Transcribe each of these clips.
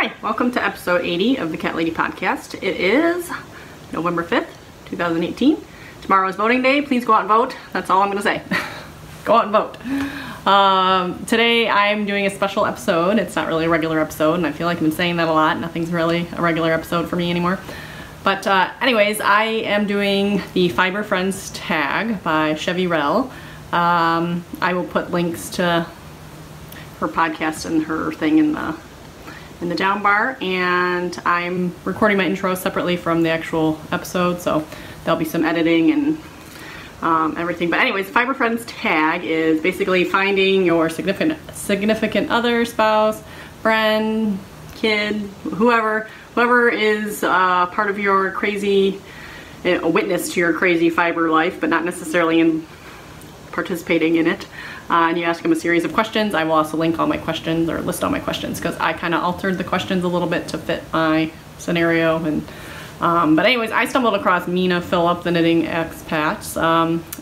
Hi, welcome to episode 80 of the Cat Lady Podcast. It is November 5th, 2018. Tomorrow is voting day. Please go out and vote. That's all I'm going to say. Go out and vote. Today I'm doing a special episode. It's not really a regular episode, and I feel like I've been saying that a lot. Nothing's really a regular episode for me anymore. But anyways, I am doing the Fiber Friends tag by Chevy Rell. I will put links to her podcast and her thing in the down bar, and I'm recording my intro separately from the actual episode, so there'll be some editing and everything. But anyways, Fiber Friends tag is basically finding your significant other, spouse, friend, kid, whoever is part of your crazy, a witness to your crazy fiber life, but not necessarily in participating in it. And you ask them a series of questions. I will also link all my questions, or list all my questions, because I kind of altered the questions a little bit to fit my scenario. And but anyways, I stumbled across Mina Phillip, the knitting expat's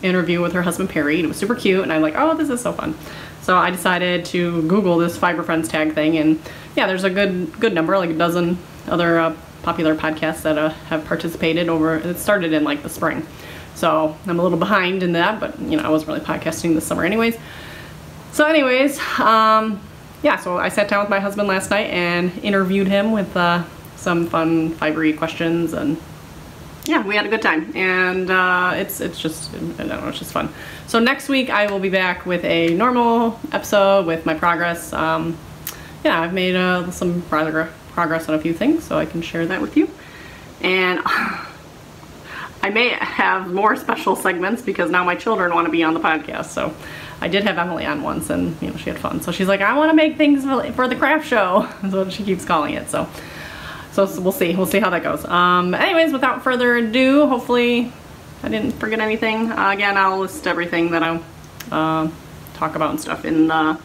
interview with her husband Perry. It was super cute, and I'm like, oh, this is so fun. So I decided to Google this Fiber Friends tag thing, and yeah, there's a good number, like a dozen other popular podcasts that have participated over. It started in like the spring. So I'm a little behind in that, but you know, I wasn't really podcasting this summer anyways. So anyways, yeah, so I sat down with my husband last night and interviewed him with some fun fibery questions, and yeah, we had a good time. And it's just, I don't know, it's just fun. So next week I will be back with a normal episode with my progress. Yeah, I've made some progress on a few things, so I can share that with you. And I may have more special segments because now my children want to be on the podcast. So I did have Emily on once, and you know, she had fun. So she's like, I want to make things for the craft show. That's what she keeps calling it. So we'll see. We'll see how that goes. Anyways, without further ado, hopefully I didn't forget anything. Again, I'll list everything that I'll talk about and stuff in the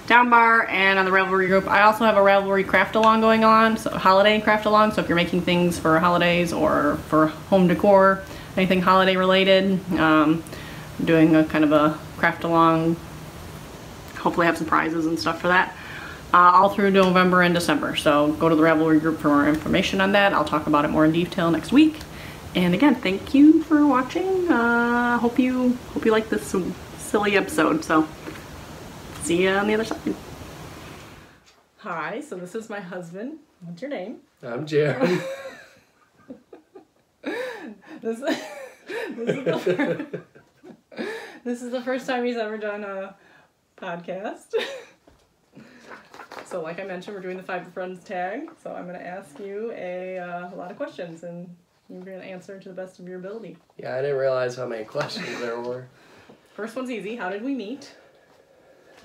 down bar and on the Ravelry group. I also have a Ravelry craft along going on, so holiday craft along. So if you're making things for holidays or for home decor, anything holiday related, I'm doing a kind of a craft along. Hopefully have some prizes and stuff for that all through November and December. So go to the Ravelry group for more information on that. I'll talk about it more in detail next week. And again, thank you for watching. Hope you like this silly episode. So see you on the other side. Hi, so this is my husband. What's your name? I'm Joann. This is the first time he's ever done a podcast. So like I mentioned, we're doing the Fiber Friends tag. So I'm going to ask you a lot of questions, and you're going to answer to the best of your ability. Yeah, I didn't realize how many questions there were. First one's easy. How did we meet?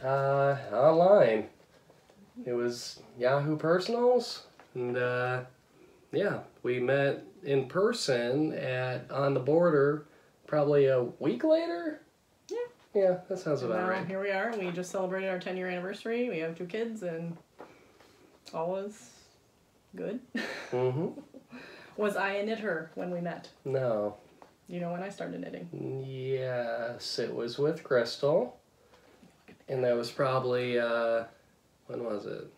Online. It was Yahoo Personals, and yeah, we met in person at On the Border probably a week later. Yeah, that sounds about right. Here we are. We just celebrated our 10-year anniversary. We have 2 kids, and all is good. Mm-hmm. Was I a knitter when we met? No. You know when I started knitting? Yes, it was with Crystal. And that was probably, when was it?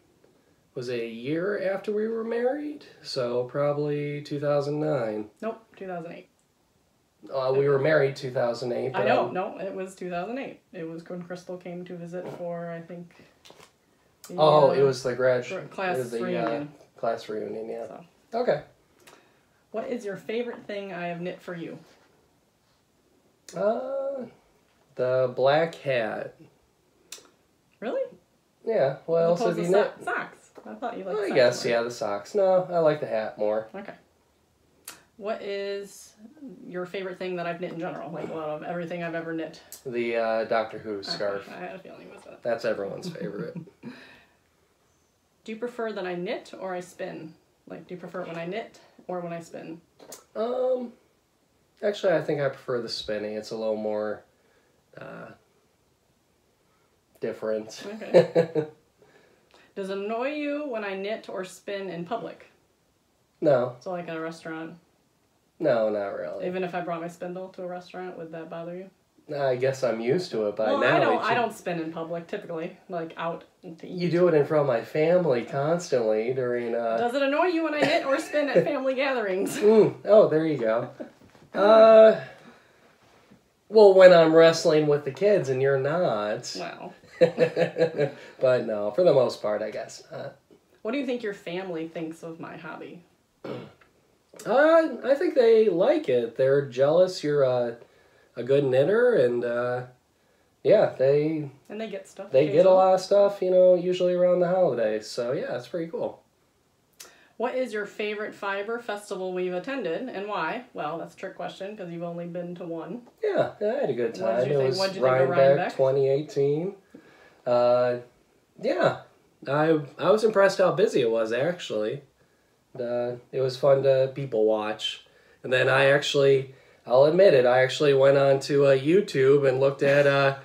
Was it a year after we were married? So probably 2009. Nope, 2008. We were married 2008. I know, no, it was 2008. It was when Crystal came to visit for, I think... it was the class reunion. Class reunion, yeah. So. Okay. What is your favorite thing I have knit for you? The black hat. Really? Yeah, what else have you knit? Socks. I thought you liked socks. I guess, more. Yeah, the socks. No, I like the hat more. Okay. What is your favorite thing that I've knit in general? Like a lot of everything I've ever knit. The Doctor Who scarf. I had a feeling it was that. That's everyone's favorite. Do you prefer that I knit or I spin? Like, do you prefer it when I knit or when I spin? Actually, I think I prefer the spinning. It's a little more different. Okay. Does it annoy you when I knit or spin in public? No. So like at a restaurant? No, not really. Even if I brought my spindle to a restaurant, would that bother you? I guess I'm used to it by well, now. I don't spin in public typically, like out to eat. You do it in front of my family constantly during. Does it annoy you when I knit or spin at family gatherings? Oh, there you go. Well, when I'm wrestling with the kids and you're not. Well. But no, for the most part, I guess not. What do you think your family thinks of my hobby? I think they like it. They're jealous you're a good knitter, and yeah, they get stuff. They get a lot of stuff, usually around the holidays. So yeah, it's pretty cool. What is your favorite fiber festival we've attended, and why? Well, that's a trick question because you've only been to one. Yeah, I had a good time. What did you think of Rhinebeck 2018. Yeah, I was impressed how busy it was, actually. It was fun to people watch. And then I'll admit it, I actually went on to YouTube and looked at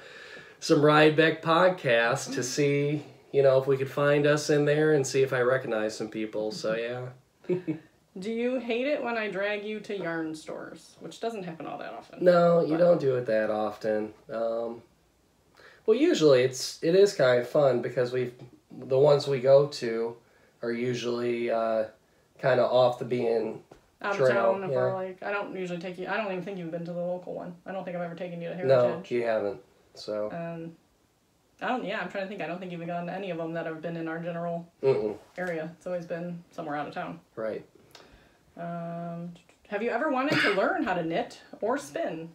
some Rhinebeck podcasts to see, if we could find us in there and see if I recognize some people. So, yeah. Do you hate it when I drag you to yarn stores? Which doesn't happen all that often. No, you don't do it that often. Well, usually it is kind of fun because the ones we go to are usually kind of off the bean out trail. Of town, yeah. Or I don't usually take you. I don't even think you've been to the local one. I don't think I've ever taken you to No, Heritage. you haven't. So. I'm trying to think. I don't think you've gone to any of them that have been in our general area. It's always been somewhere out of town. Right. Have you ever wanted to learn how to knit or spin?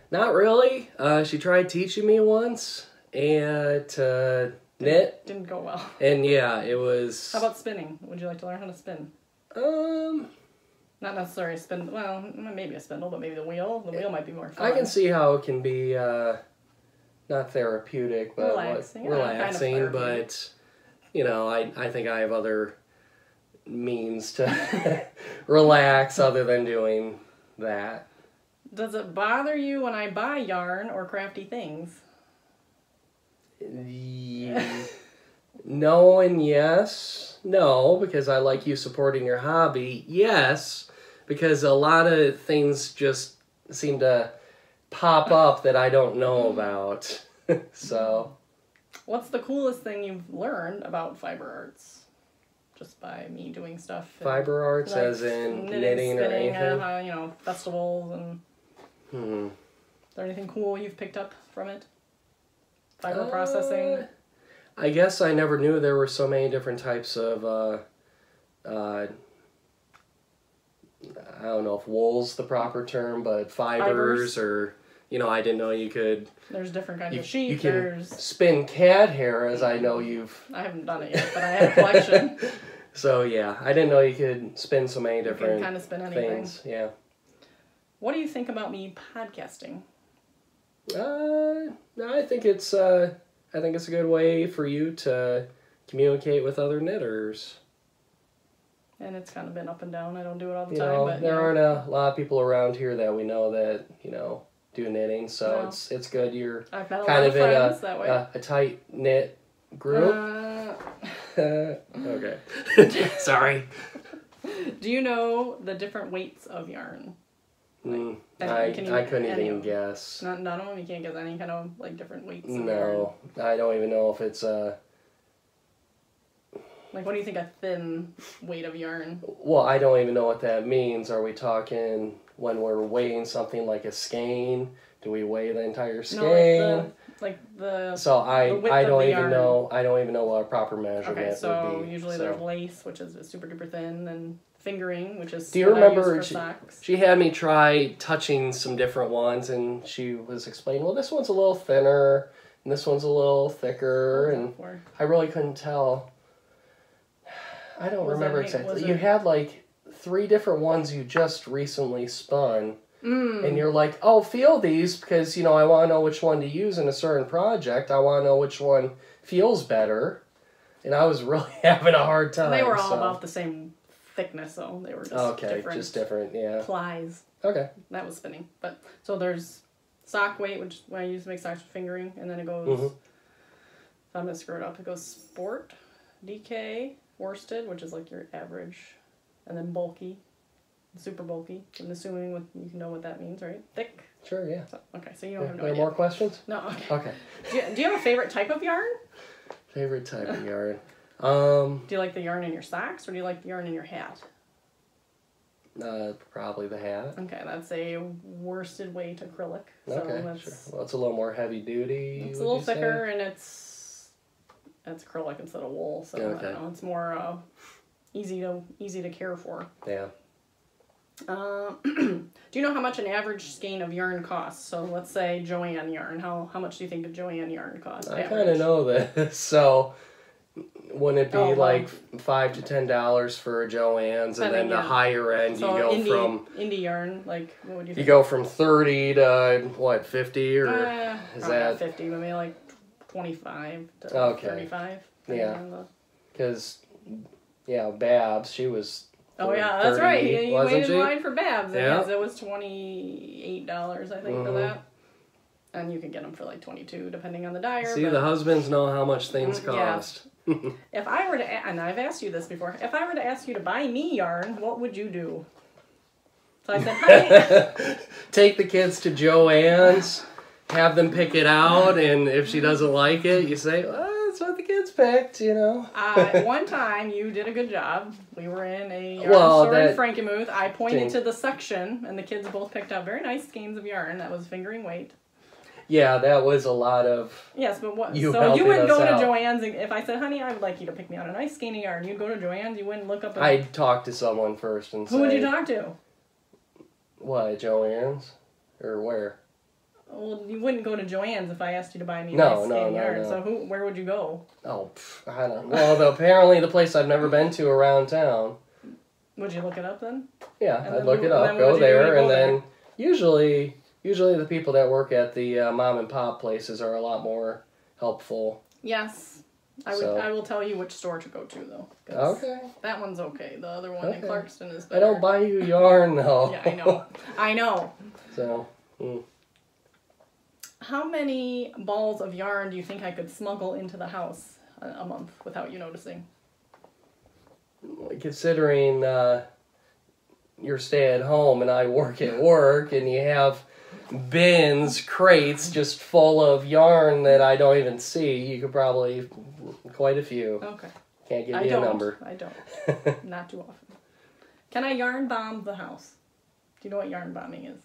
Not really. She tried teaching me once and to knit. Didn't go well. And yeah, it was. How about spinning? Would you like to learn how to spin? Not necessarily a spindle. Well, maybe a spindle, but maybe the wheel. The wheel might be more fun. I can see how it can be not therapeutic, but relaxing. Kind of but I think I have other means to relax other than doing that. Does it bother you when I buy yarn or crafty things? No and yes. No, because I like you supporting your hobby. Yes, because a lot of things just seem to pop up that I don't know about. So. What's the coolest thing you've learned about fiber arts? Just by me doing stuff. Fiber arts, like, as in knitting spinning, or anything? Festivals and... Is there anything cool you've picked up from it? Fiber processing? I guess I never knew there were so many different types of, I don't know if wool's the proper term, but fibers. Or, I didn't know you could... There's different kinds of sheep. You can spin cat hair, as I know you've... I haven't done it yet, but I have a collection. So, yeah, I didn't know you could spin so many different you can kind of spin anything. Things. Yeah. What do you think about me podcasting? I think it's a good way for you to communicate with other knitters. And it's kind of been up and down. I don't do it all the time. But there aren't a lot of people around here that we know that do knitting, so it's good. You're kind of in a tight knit group. Okay. Sorry. Do you know the different weights of yarn? I couldn't even guess. None of them? You can't guess any kind of different weights of yarn? I don't even know if it's what do you think a thin weight of yarn? Well, I don't even know what that means. Are we talking when we're weighing something like a skein? Do we weigh the entire skein? No, So I don't even know. I don't even know what a proper measurement would be. So usually there's lace, which is super duper thin, and fingering, which is. Do you remember? Socks. She had me try touching some different ones, and she was explaining, well, this one's a little thinner, and this one's a little thicker, and I really couldn't tell. I don't remember exactly. You had 3 different ones you just recently spun. And you're like, oh, feel these because, I want to know which one to use in a certain project. I want to know which one feels better. And I was really having a hard time. They were all about the same thickness, though. They were just different. Yeah. Plies. Okay. That was spinning. But so there's sock weight, which I use to make socks with fingering, and then it goes, so I'm going to screw it up. It goes sport, DK, worsted, which is your average, and then bulky. Super bulky. I'm assuming you know what that means, right? Thick? Sure, yeah. So, okay, so you don't have no Any idea. more questions? No, okay. Okay. Do you have a favorite type of yarn? Favorite type of yarn? Do you like the yarn in your socks, or do you like the yarn in your hat? Probably the hat. Okay, that's a worsted weight acrylic. So Okay, that's, sure. Well, it's a little more heavy duty. It's a little thicker, and it's acrylic instead of wool, so Okay. I don't know, it's more easy to care for. Yeah. Do you know how much an average skein of yarn costs? So let's say Joann yarn. How much do you think a Joann yarn costs? I kind of know this. So wouldn't it be like $5 to $10 for a Joann's, and then the higher end so you go from indie yarn, like what would you think? You go from 30 to what, 50 or is that 50? Maybe like 25 to 35. Yeah. Because Babs, she was. Oh yeah, that's right. You waited in line for Babs. Yeah. It was $28, I think, for that. And you can get them for like $22, depending on the dyer. See, the husbands know how much things cost. Yeah. If I were to, and I've asked you this before, if I were to ask you to buy me yarn, what would you do? So I said, honey. Take the kids to Joann's, have them pick it out, and if she doesn't like it, you say, well, that's what the kids picked, you know. One time, you did a good job. We were in a yarn store in Frankenmuth. I pointed to the section, and the kids both picked out very nice skeins of yarn that was fingering weight. Yeah, that was a lot of. Yes, but what? So you wouldn't go to Joann's, and if I said, "Honey, I would like you to pick me out a nice skein of yarn," you'd go to Joann's. You wouldn't look up. I'd talk to someone first and say. Who would you talk to? What, Joann's, or where? Well, you wouldn't go to Joann's if I asked you to buy me a nice skein of yarn. No. So where would you go? Oh, I don't know. Well, apparently the place I've never been to around town. Would you look it up then? Yeah, I'd look it up, go there, and then usually the people that work at the mom and pop places are a lot more helpful. Yes. I will tell you which store to go to, though. Okay. That one's okay. The other one in Clarkston is better. I don't buy you yarn, though. Yeah, I know. So. How many balls of yarn do you think I could smuggle into the house a month without you noticing? Considering you're stay at home and I work at work, and you have bins, crates just full of yarn that I don't even see, you could probably quite a few. Okay. Can't give you a number. I don't. Not too often. Can I yarn bomb the house? Do you know what yarn bombing is?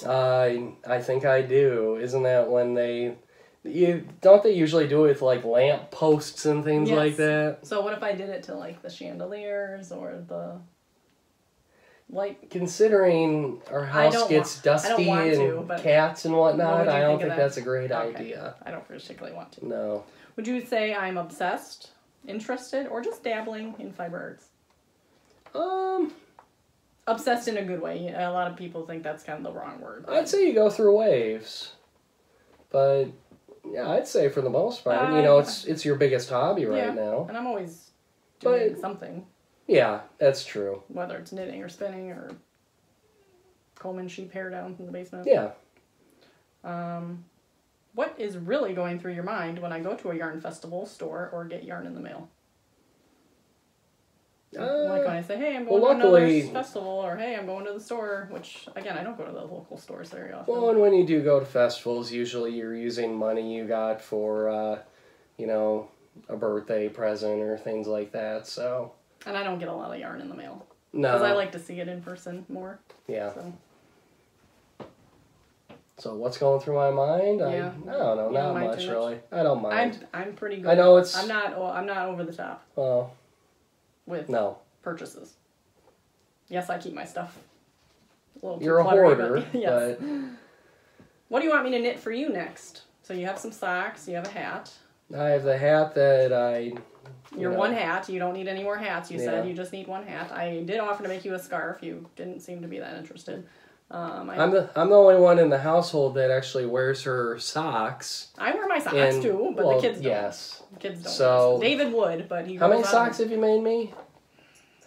I think I do. Isn't that when don't they usually do it with like lamp posts and things like that? So what if I did it to like the chandeliers or the light? Considering our house gets dusty and cats and whatnot, I don't think that's a great idea. I don't particularly want to. No. Would you say I'm obsessed, interested, or just dabbling in fiber arts? Obsessed in a good way. A lot of people think that's kind of the wrong word. I'd say you go through waves. But, yeah, I'd say for the most part, it's your biggest hobby right now. And I'm always doing something. Yeah, that's true. Whether it's knitting or spinning or combing sheep hair down from the basement. Yeah. What is really going through your mind when I go to a yarn festival, store, or get yarn in the mail? Like when I say, hey, I'm going to another festival, or hey, I'm going to the store, which, again, I don't go to the local stores very often. Well, and when you do go to festivals, usually you're using money you got for, a birthday present or things like that, so. And I don't get a lot of yarn in the mail. No. Because I like to see it in person more. Yeah. So what's going through my mind? Yeah. I don't know, not much really. I don't mind. I'm pretty good. I know it's. I'm not over the top. Well. With purchases. Yes, I keep my stuff a little You're a hoarder. Yes. But... What do you want me to knit for you next? So you have some socks, you have a hat. I have the hat that one hat. You don't need any more hats, you said. You just need one hat. I did offer to make you a scarf. You didn't seem to be that interested. I'm the only one in the household that actually wears her socks. I wear my socks too, but the kids don't. Yes. The kids don't. So David would, but he. How many socks have you made me?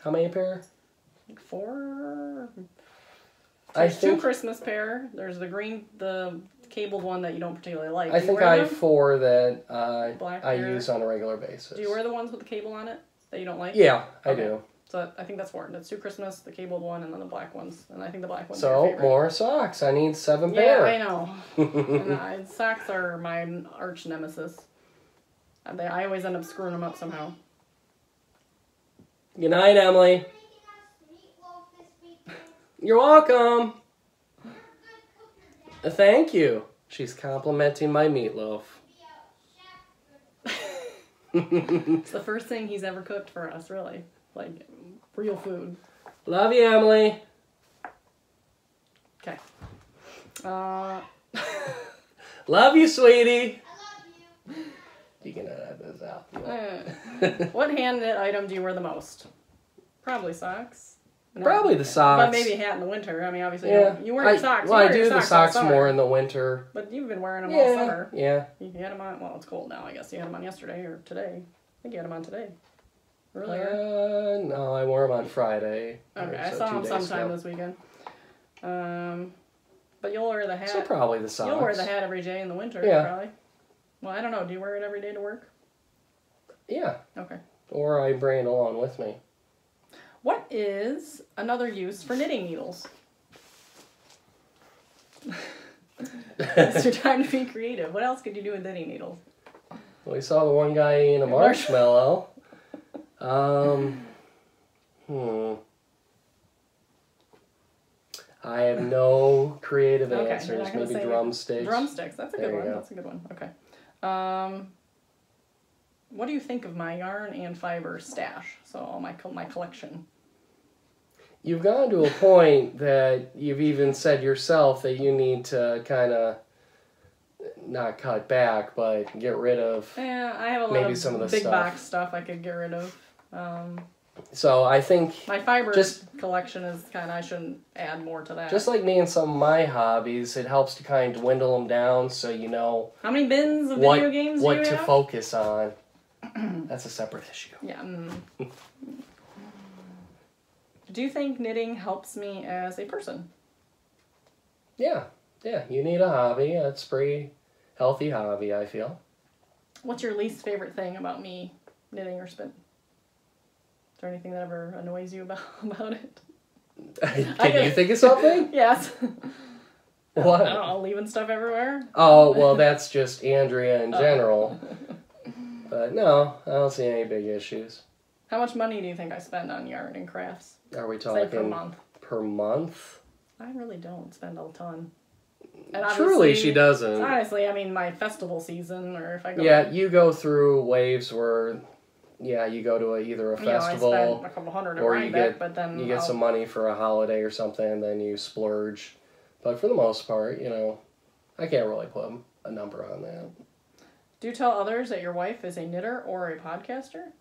How many pair? Like 4. I think 2 Christmas pair. There's the cabled one that you don't particularly like. I think I have 4 that I use on a regular basis. Do you wear the ones with the cable on it that you don't like? Yeah, I do. So I think that's 4. That's 2 Christmas, the cabled one, and then the black ones. And I think the black one's So, your favorite. more socks. I need 7 pair. Yeah, I know. And socks are my arch nemesis. I always end up screwing them up somehow. Good night, Emily. You're welcome. Thank you. She's complimenting my meatloaf. It's the first thing he's ever cooked for us, really. Like, real food. Love you, Emily. Okay. Love you, sweetie. I love you. You can edit this out. What hand knit item do you wear the most? Probably socks. Probably the socks. But maybe a hat in the winter. I mean, obviously, yeah. you wear your socks. Well, I do the socks more in the winter. But you've been wearing them all summer. Yeah. You had them on, well, it's cold now, I guess. You had them on yesterday or today. I think you had them on today. Earlier. No, I wore them on Friday. Okay, I saw them sometime this weekend. But you'll wear the hat. So probably the socks. You'll wear the hat every day in the winter, probably. Well, I don't know. Do you wear it every day to work? Yeah. Okay. Or I bring it along with me. What is another use for knitting needles? It's your time to be creative. What else could you do with knitting needles? Well, we saw the one guy eating a marshmallow. I have no creative answers. Maybe drumsticks. Drumsticks. That's a good one. That's a good one. Okay. What do you think of my yarn and fiber stash? So all my collection. You've gotten to a point that you've even said yourself that you need to kind of not cut back, but get rid of. Yeah, I have a lot of some of the big box stuff I could get rid of. So I think my fiber collection is kind of, I shouldn't add more to that. Just like me and some of my hobbies, it helps to kind of dwindle them down so you know how many bins of video games what to focus on. That's a separate issue. Yeah. Do you think knitting helps me as a person? Yeah. Yeah, you need a hobby. It's a pretty healthy hobby, I feel. What's your least favorite thing about me knitting or spinning? Is there anything that ever annoys you about it? Can you think of something? Yes. What? I don't know, leaving stuff everywhere? Oh, well, that's just Andrea in general. But no, I don't see any big issues. How much money do you think I spend on yarn and crafts? Are we talking per month? Per month? I really don't spend a ton. And truly, she doesn't. Honestly, I mean, my festival season, or if I go... Yeah, you go through waves where, you go to either a festival, I spend a couple hundred at Rhinebeck, but then you get some money for a holiday or something, and then you splurge. But for the most part, I can't really put a number on that. Do you tell others that your wife is a knitter or a podcaster?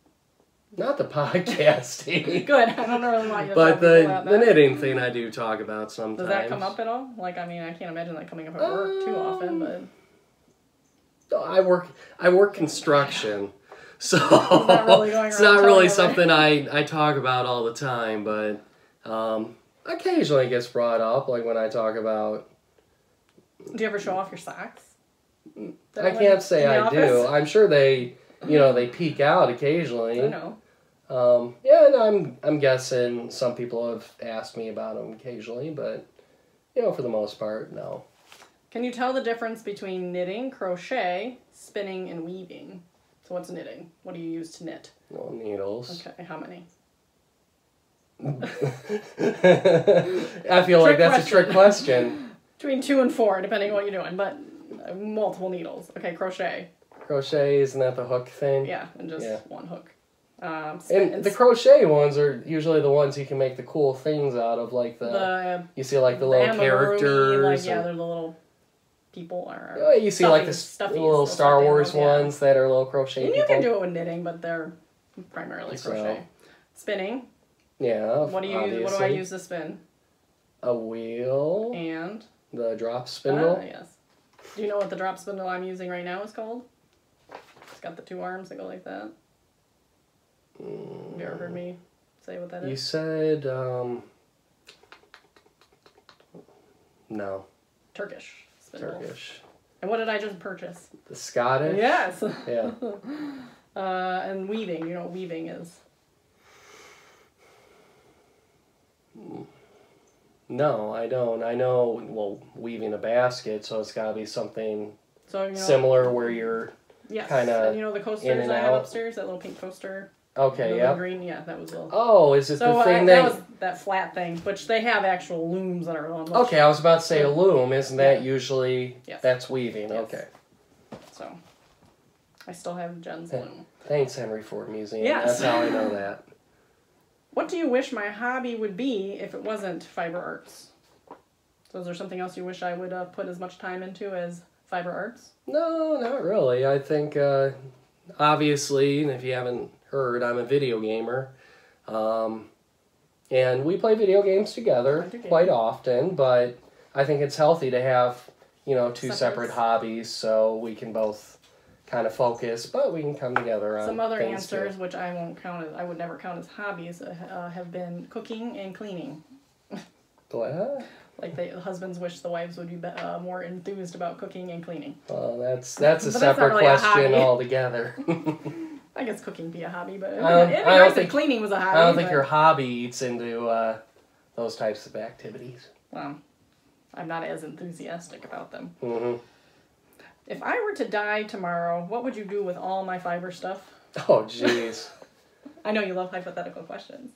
Not the podcasting. Good. I don't really want you to but talk about that. The knitting thing I do talk about sometimes. Does that come up at all? Like, I mean, I can't imagine that coming up at work too often, but... I work construction, so it's not really something I talk about all the time, but occasionally it gets brought up, like when I talk about... Do you ever show off your socks? I can't say I do. I'm sure they... they peek out occasionally. I know. And I'm guessing some people have asked me about them occasionally, but, for the most part, no. Can you tell the difference between knitting, crochet, spinning, and weaving? So what's knitting? What do you use to knit? Well, needles. Okay, how many? I feel like that's a trick question. Between 2 and 4, depending on what you're doing, but multiple needles. Okay, crochet. Crochet, isn't that the hook thing? Yeah, and just one hook. And the crochet ones are usually the ones you can make the cool things out of, like you see like the little characters. They're the little people. You see like the little Star Wars ones that are little crochet people. You can do it with knitting, but they're primarily crochet. Spinning. Yeah, What do you use? What do I use to spin? A wheel. And? The drop spindle. Yes. Do you know what the drop spindle I'm using right now is called? It's got the 2 arms that go like that. Have you ever heard me say what that is? You said, no. Turkish spindle. Turkish. And what did I just purchase? The Scottish? Yes. Yeah. And weaving. You know what weaving is? No, I don't. I know, well, weaving a basket, so it's got to be something So, similar where you're kind of and the in coasters and I have out. upstairs, that little pink coaster. Okay, the yeah. green, yeah, that was a little... Oh, is it so the thing that was that flat thing, which they have actual looms that are on. Okay, I was about to say a loom. Isn't that usually... Yes. That's weaving, Yes. okay. So, I still have Jen's loom. Thanks, Henry Ford Museum. Yes. That's how I know that. What do you wish my hobby would be if it wasn't fiber arts? So is there something else you wish I would put as much time into as fiber arts? No, not really. I think, obviously, and if you haven't heard, I'm a video gamer. And we play video games together quite often, but I think it's healthy to have, two separate hobbies so we can both kind of focus, but we can come together on some other things answers, too. which I would never count as hobbies, have been cooking and cleaning. What? Like the husbands wish the wives would be more enthused about cooking and cleaning. Well, that's a But separate really question altogether. I guess cooking be a hobby, but I don't think cleaning was a hobby. I don't think your hobby eats into those types of activities. Well, I'm not as enthusiastic about them. Mm-hmm. If I were to die tomorrow, what would you do with all my fiber stuff? Oh, jeez. I know you love hypothetical questions.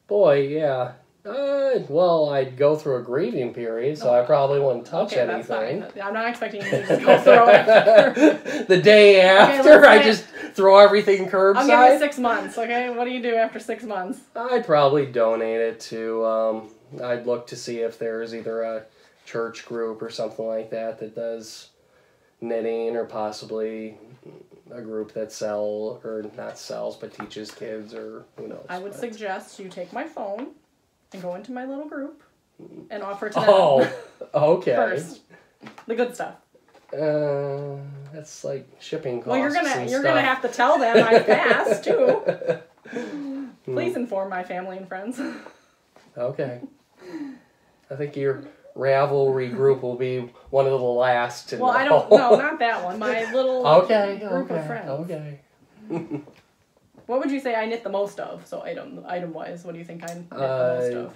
Boy, yeah. Well, I'd go through a grieving period, so I probably wouldn't touch anything. That's fine. I'm not expecting you to just go throw it after. The day after, I just throw everything curbside? I'll give you 6 months, okay? What do you do after 6 months? I'd probably donate it to, I'd look to see if there's either a church group or something like that that does knitting, or possibly a group that not sells, but teaches kids, or who knows. I would suggest you take my phone and go into my little group and offer to them. Oh, okay. First. The good stuff. That's like shipping costs. Well, you're gonna have to tell them I passed too. Please inform my family and friends. Okay. I think your Ravelry group will be one of the last to know. I don't know, not that one. My little group of friends. Okay. What would you say I knit the most of? So item wise, what do you think I knit the most of?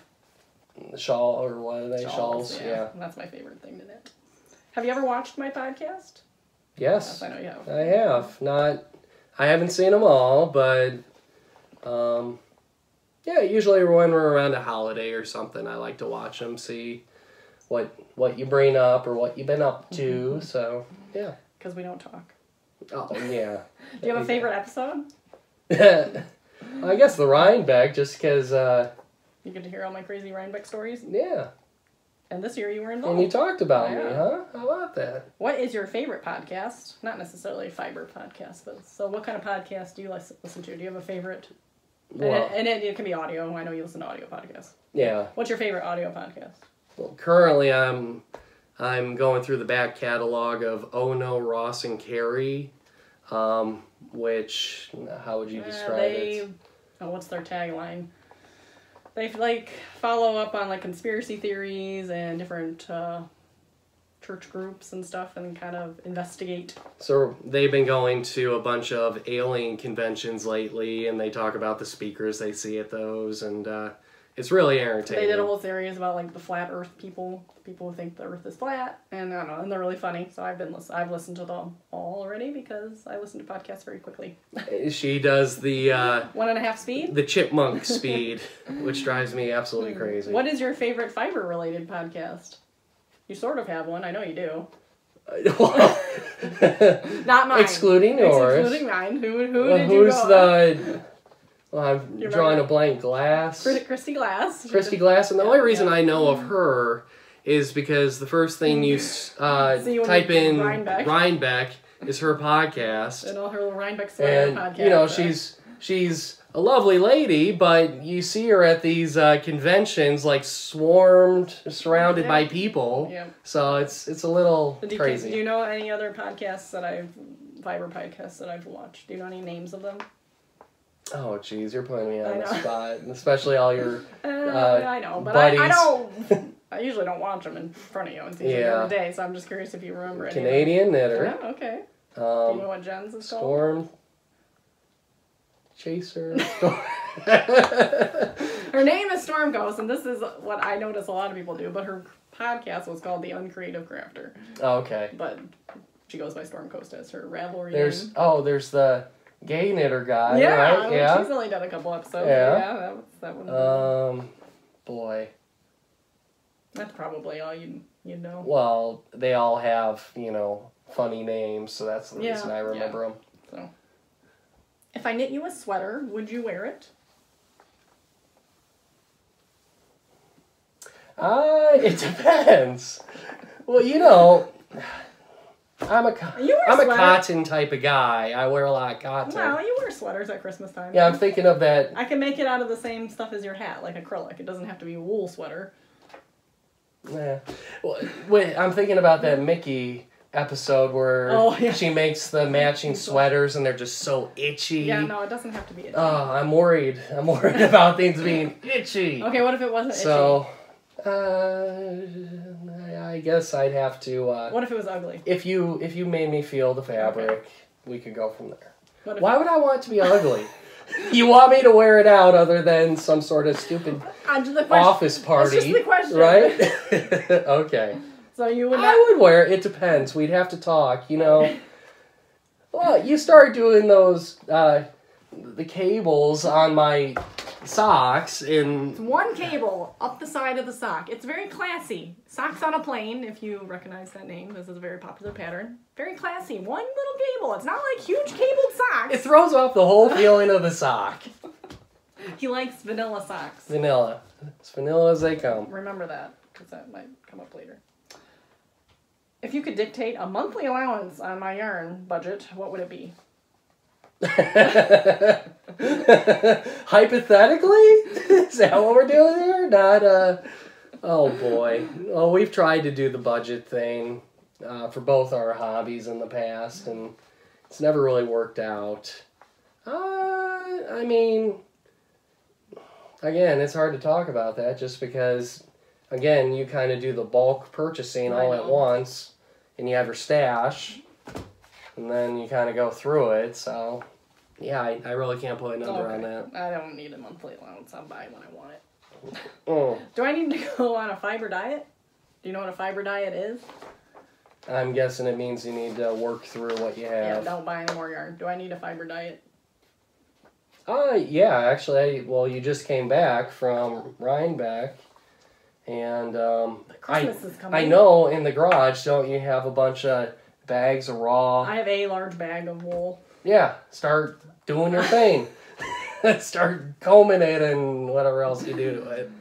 Shawl, or what are they? Shawls. Yeah. That's my favorite thing to knit. Have you ever watched my podcast? Yes. I know you have. I have. I haven't seen them all, but yeah, usually when we're around a holiday or something, I like to watch them, see what you bring up or what you've been up to. So, yeah. Because we don't talk. Oh, yeah. Do you have a favorite episode? I guess the Rhinebeck, just because... you get to hear all my crazy Rhinebeck stories? Yeah. And this year you were involved. And you talked about me, huh? How about that? What is your favorite podcast? Not necessarily a fiber podcast, but so what kind of podcast do you listen to? Do you have a favorite? Well, and it can be audio. I know you listen to audio podcasts. Yeah. What's your favorite audio podcast? Well, currently I'm going through the back catalog of Oh No, Ross and Carrie, which, how would you describe it? What's their tagline? They follow up on conspiracy theories and different church groups and stuff, and kind of investigate. So they've been going to a bunch of alien conventions lately, and they talk about the speakers they see at those, and it's really entertaining. They did a whole series about the flat Earth people who think the Earth is flat, and I don't know, and they're really funny. So I've listened to them all already because I listen to podcasts very quickly. She does the 1.5 speed, the chipmunk speed, which drives me absolutely crazy. What is your favorite fiber related podcast? You sort of have one, I know you do. Not mine. Excluding yours. Excluding mine. Who did you who's go the? Well, I'm drawing a blank. Glass. Christy Glass. Christy Glass, and the only reason I know of her is because the first thing you type in Rhinebeck is her podcast. And all her little Rhinebeck sweater podcast. And, she's a lovely lady, but you see her at these conventions, surrounded by people. Yeah. So it's a little crazy. Do you know any other podcasts fiber podcasts that I've watched? Do you know any names of them? Oh, geez, you're putting me on the spot, and especially all your I know, but buddies. I don't. I usually don't watch them in front of you. It's usually every day, so I'm just curious if you remember any. Canadian knitter. Yeah, okay. Do you know what Jen's is called? Storm Chaser. Her name is Storm Coast, and this is what I notice a lot of people do, but her podcast was called The Uncreative Crafter. Oh, okay. But she goes by Storm Coast as her Ravelry There's name. There's the gay knitter guy, yeah, right? Yeah, she's only done a couple episodes. Yeah. That one. Boy. That's probably all you know. Well, they all have, funny names, so that's the reason I remember them. So, if I knit you a sweater, would you wear it? It depends. Well, I'm a cotton type of guy. I wear a lot of cotton. Well, you wear sweaters at Christmas time. Yeah, I'm thinking of that. I can make it out of the same stuff as your hat, like acrylic. It doesn't have to be a wool sweater. Yeah. Well, wait, I'm thinking about that Mickey episode where she makes the matching sweaters and they're just so itchy. Yeah, no, it doesn't have to be itchy. Oh, I'm worried. I'm worried about things being itchy. Okay, what if it wasn't itchy? So, I guess I'd have to... what if it was ugly? If you made me feel the fabric, we could go from there. Why would I want it to be ugly? You want me to wear it out other than some sort of stupid office party, that's just the question. Right? Okay. So you would. I would wear it. It depends. We'd have to talk. Well, you start doing those the cables on my socks and it's one cable up the side of the sock. It's very classy. Socks on a plane, if you recognize that name. This is a very popular pattern. Very classy. One little cable. It's not like huge cabled socks. It throws off the whole feeling of the sock. He likes vanilla socks. Vanilla. As vanilla as they come. Remember that, because that might come up later. If you could dictate a monthly allowance on my yarn budget, what would it be? Hypothetically? Is that what we're doing here? Not, oh boy. Well, we've tried to do the budget thing for both our hobbies in the past, and it's never really worked out. I mean, again, it's hard to talk about that just because, again, you kind of do the bulk purchasing all at once, and you have your stash, and then you kind of go through it, so... Yeah, I really can't put a number on that. I don't need a monthly allowance. I'll buy when I want it. Oh. Do I need to go on a fiber diet? Do you know what a fiber diet is? I'm guessing it means you need to work through what you have. Yeah, don't buy any more yarn. Do I need a fiber diet? Yeah, actually, you just came back from Rhinebeck, and Christmas is coming. I know in the garage, don't you have a bunch of bags of raw? I have a large bag of wool. Yeah, start doing your thing. Start combing it and whatever else you do to it.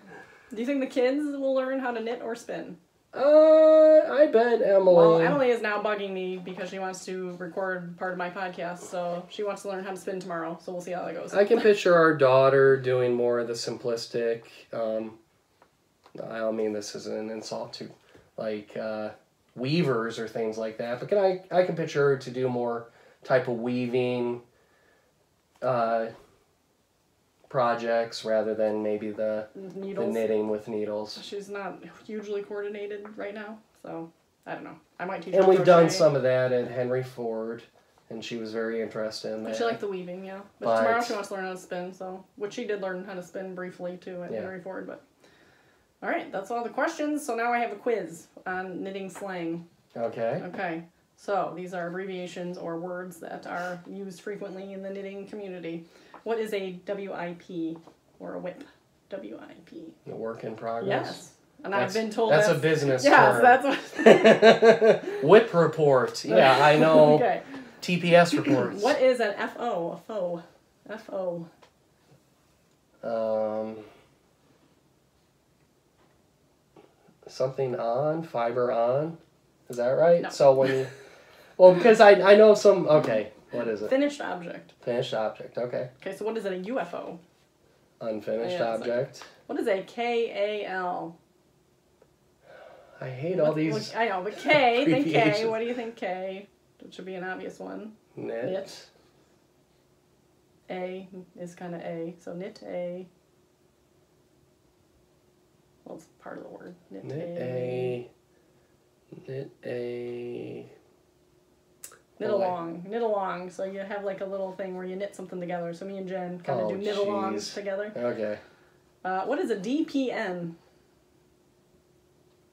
Do you think the kids will learn how to knit or spin? I bet Emily... Well, Emily is now bugging me because she wants to record part of my podcast, so she wants to learn how to spin tomorrow, so we'll see how that goes. I can picture our daughter doing more of the simplistic, I don't mean this as an insult to, like, weavers or things like that, but I can picture her to do more type of weaving projects rather than maybe the knitting with needles. She's not hugely coordinated right now, so I don't know. I might teach her. And we've done some of that at Henry Ford, and she was very interested in that. She liked the weaving, yeah. But tomorrow she wants to learn how to spin, which she did learn how to spin briefly too at Henry Ford. But all right, that's all the questions. So now I have a quiz on knitting slang. Okay. Okay. So these are abbreviations or words that are used frequently in the knitting community. What is a WIP or a WIP? WIP. A work in progress? Yes. And I've been told that's a business term. Yes, that's what... WIP report. Yeah, I know. Okay. TPS reports. What is an FO? A faux. FO. Something on? Fiber on? Is that right? No. So when you... Well, because I know some... Okay, what is it? Finished object. Finished object, okay. Okay, so what is a UFO? Unfinished object. What is a KAL? I hate all these... I know, but K, think K. What do you think K? That should be an obvious one. Knit. A is kind of A, so knit A. Well, it's part of the word. Knit a. Knit a. Knit along. along. Knit along. So you have like a little thing where you knit something together. So me and Jen kind of do knit alongs together. Okay. What is a DPN?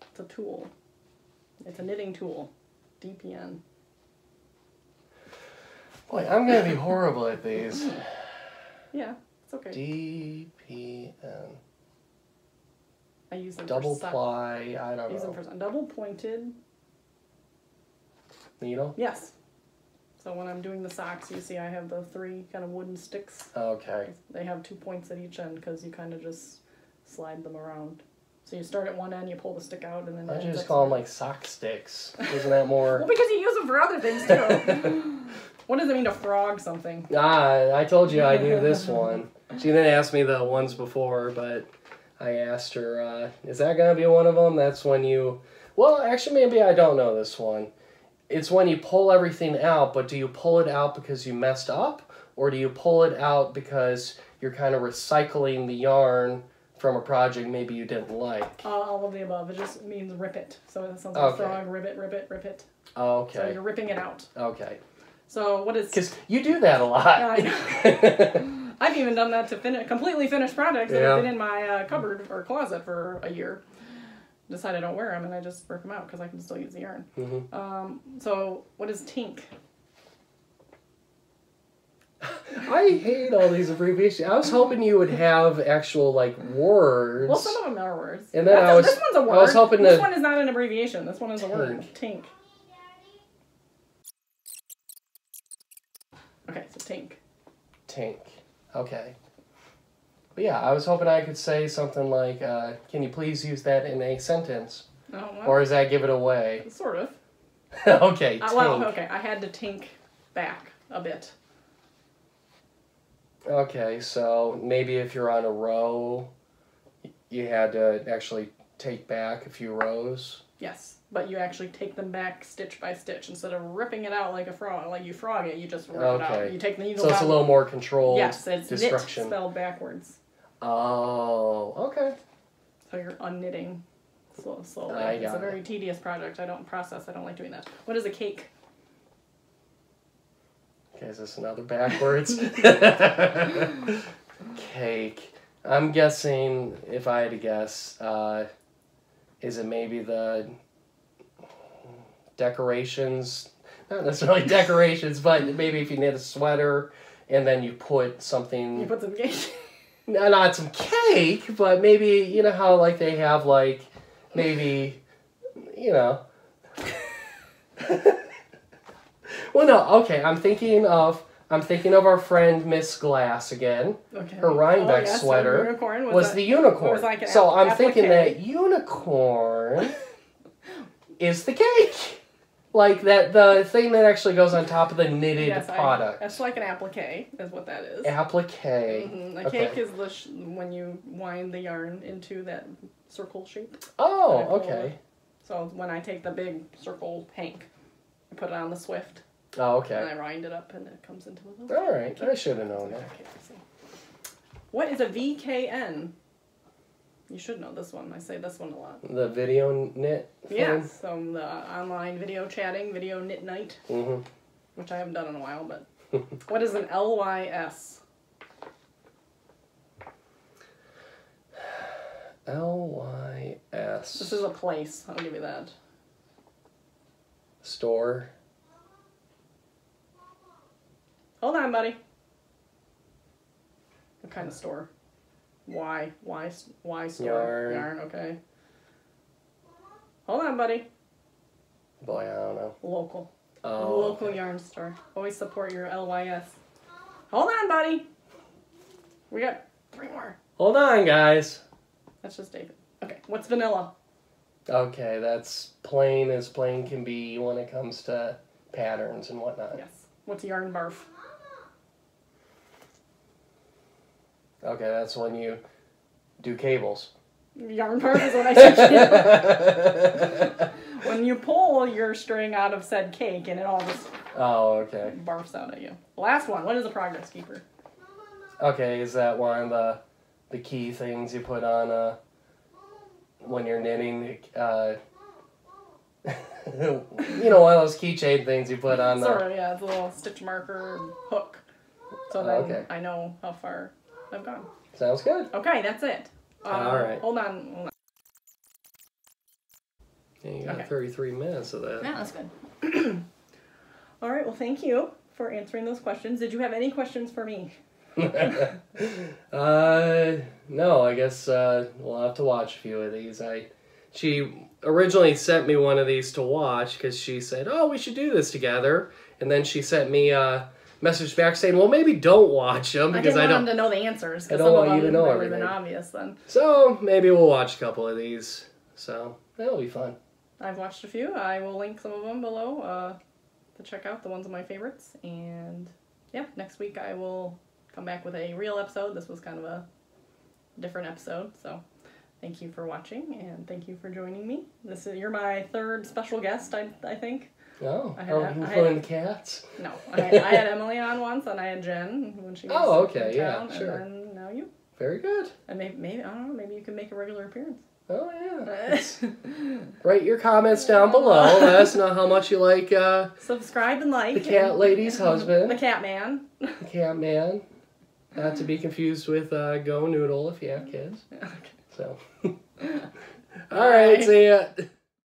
It's a tool. It's a knitting tool. DPN. Boy, I'm going to be horrible at these. Yeah, it's okay. DPN. I use them double for ply, I don't know. Use them for double pointed. Needle? Yes. So when I'm doing the socks, you see I have the 3 kind of wooden sticks. Okay. They have 2 points at each end because you kind of just slide them around. So you start at one end, you pull the stick out, and then... I just call them like sock sticks. Isn't that more... Well, because you use them for other things, too. What does it mean to frog something? I told you I knew this one. She didn't ask me the ones before, but I asked her, is that going to be one of them? That's when you... Well, actually, maybe I don't know this one. It's when you pull everything out, but do you pull it out because you messed up? Or do you pull it out because you're kind of recycling the yarn from a project maybe you didn't like? All of the above. It just means rip it. So it sounds like frog, rip it, rip it, rip it. Okay. So you're ripping it out. Okay. So what is... Because you do that a lot. I've even done that to completely finished projects that have been in my cupboard or closet for a year. Decide I don't wear them and I just rip them out because I can still use the yarn. Mm-hmm. So what is tink? I hate all these abbreviations. I was hoping you would have actual like words. Well, some of them are words. And then this one's a word. I was hoping this one is not an abbreviation. This one is a word. Tink. Okay, so tink. Tink. Okay. But yeah, I was hoping I could say something like, can you please use that in a sentence? Oh, well, or does that give it away? Sort of. Okay, tink. Well, okay, I had to tink back a bit. Okay, so maybe if you're on a row, you had to actually take back a few rows? Yes, but you actually take them back stitch by stitch. Instead of ripping it out like a frog, like you frog it, you just rip it out. You take the needle so it's a little more controlled it's destruction. knit spelled backwards. Oh, okay. So you're unknitting slowly. I It's got a very tedious project. I don't like doing that. What is a cake? Okay, is this another backwards? Cake. I'm guessing, if I had to guess, is it maybe the decorations? Not necessarily decorations, but maybe if you knit a sweater and then you put something... You put some cake? No, not some cake, but maybe, you know how like they have like, maybe, you know... Well, no, okay, I'm thinking of our friend Miss Glass again. Okay. Her Rhinebeck sweater was the unicorn. Like so I'm thinking that unicorn is the cake. Like that, the thing that actually goes on top of the knitted product. That's like an applique, is what that is. Applique. Mm-hmm. A cake is when you wind the yarn into that circle shape. Oh, okay. So when I take the big circle hank, I put it on the Swift. Oh, okay. And I rind it up and it comes into a little... All right, I should have known that. Okay, let's see. What is a VKN? You should know this one. I say this one a lot. The video knit thing? Yeah, so the online video chatting, video knit night, which I haven't done in a while, but... What is an LYS? LYS. This is a place, I'll give you that. Store. Hold on, buddy. What kind of store? Why store? Yarn, okay. Hold on, buddy. Boy, I don't know. Local. Oh, Local yarn store. Always support your LYS. Hold on, buddy. We got 3 more. Hold on, guys. That's just David. Okay, what's vanilla? Okay, that's plain as plain can be when it comes to patterns and whatnot. Yes. What's yarn barf? Okay, that's when you do cables. Yarn barf is when I teach you. When you pull your string out of said cake and it all just barfs out at you. Last one. What is a progress keeper? Okay, is that one of the key things you put on when you're knitting? You know, one of those keychain things you put on the... Sort of, yeah. It's a little stitch marker hook. So then okay. I know how far I've gone. Sounds good. Okay, that's it. All right. Hold on. Yeah, you got 33 minutes of that. Yeah, that's good. All right, well, thank you for answering those questions. Did you have any questions for me? No, I guess we'll have to watch a few of these. She originally sent me one of these to watch because she said, oh, we should do this together. And then she sent me a message back saying, well, maybe don't watch them because I didn't want them to know the answers. I don't want you to know everything. everything. Obvious then. So maybe we'll watch a couple of these. So that'll be fun. I've watched a few. I will link some of them below to check out the ones of my favorites. And yeah, next week I will come back with a real episode. This was kind of a different episode, so thank you for watching and thank you for joining me. You're my third special guest, I think. Oh, including the cats? No, I had Emily on once, and I had Jen when she was in town, sure. And then now you. Very good. And maybe I don't know, maybe you can make a regular appearance. Oh yeah. Write your comments down below. Let us know how much you like. Subscribe and like. The cat lady's husband. The cat man. The cat man. Not to be confused with Go Noodle if you have kids. Okay. So. All right. See ya.